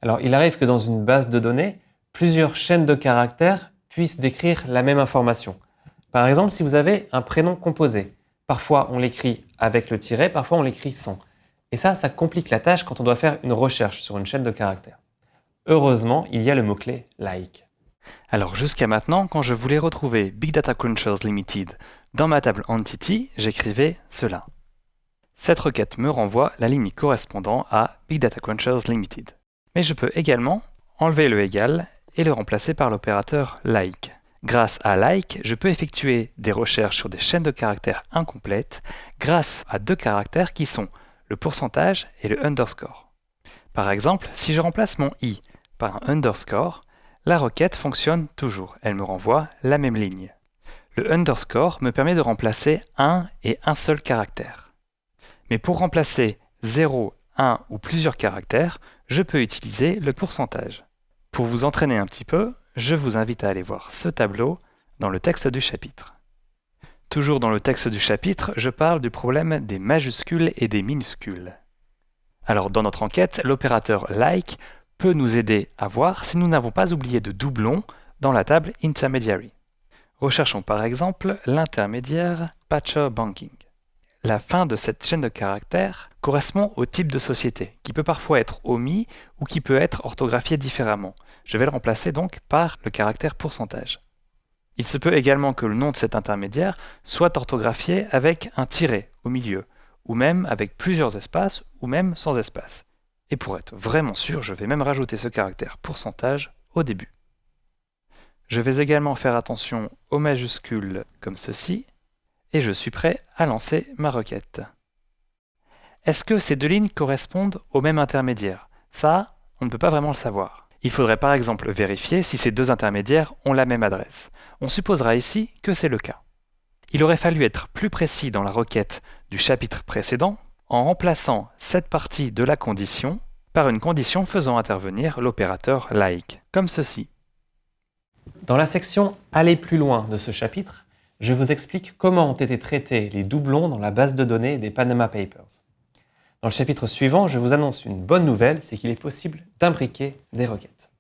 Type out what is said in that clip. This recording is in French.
Alors, il arrive que dans une base de données, plusieurs chaînes de caractères puissent décrire la même information. Par exemple, si vous avez un prénom composé, parfois on l'écrit avec le tiret, parfois on l'écrit sans. Et ça complique la tâche quand on doit faire une recherche sur une chaîne de caractères. Heureusement, il y a le mot-clé « like ». Alors jusqu'à maintenant, quand je voulais retrouver Big Data Crunchers Limited dans ma table Entity, j'écrivais cela. Cette requête me renvoie la ligne correspondant à Big Data Crunchers Limited. Mais je peux également enlever le égal et le remplacer par l'opérateur like. Grâce à like, je peux effectuer des recherches sur des chaînes de caractères incomplètes grâce à deux caractères qui sont le pourcentage et le underscore. Par exemple, si je remplace mon i par un underscore, la requête fonctionne toujours, elle me renvoie la même ligne. Le underscore me permet de remplacer un et un seul caractère. Mais pour remplacer 0, 1 ou plusieurs caractères, je peux utiliser le pourcentage. Pour vous entraîner un petit peu, je vous invite à aller voir ce tableau dans le texte du chapitre. Toujours dans le texte du chapitre, je parle du problème des majuscules et des minuscules. Alors dans notre enquête, l'opérateur like peut nous aider à voir si nous n'avons pas oublié de doublon dans la table intermediary. Recherchons par exemple l'intermédiaire Patcher Banking. La fin de cette chaîne de caractères correspond au type de société, qui peut parfois être omis ou qui peut être orthographié différemment. Je vais le remplacer donc par le caractère pourcentage. Il se peut également que le nom de cet intermédiaire soit orthographié avec un tiret au milieu, ou même avec plusieurs espaces, ou même sans espace. Et pour être vraiment sûr, je vais même rajouter ce caractère pourcentage au début. Je vais également faire attention aux majuscules comme ceci, et je suis prêt à lancer ma requête. Est-ce que ces deux lignes correspondent au même intermédiaire? Ça, on ne peut pas vraiment le savoir. Il faudrait par exemple vérifier si ces deux intermédiaires ont la même adresse. On supposera ici que c'est le cas. Il aurait fallu être plus précis dans la requête du chapitre précédent en remplaçant cette partie de la condition par une condition faisant intervenir l'opérateur like, comme ceci. Dans la section « Aller plus loin » de ce chapitre, je vous explique comment ont été traités les doublons dans la base de données des Panama Papers. Dans le chapitre suivant, je vous annonce une bonne nouvelle, c'est qu'il est possible d'imbriquer des requêtes.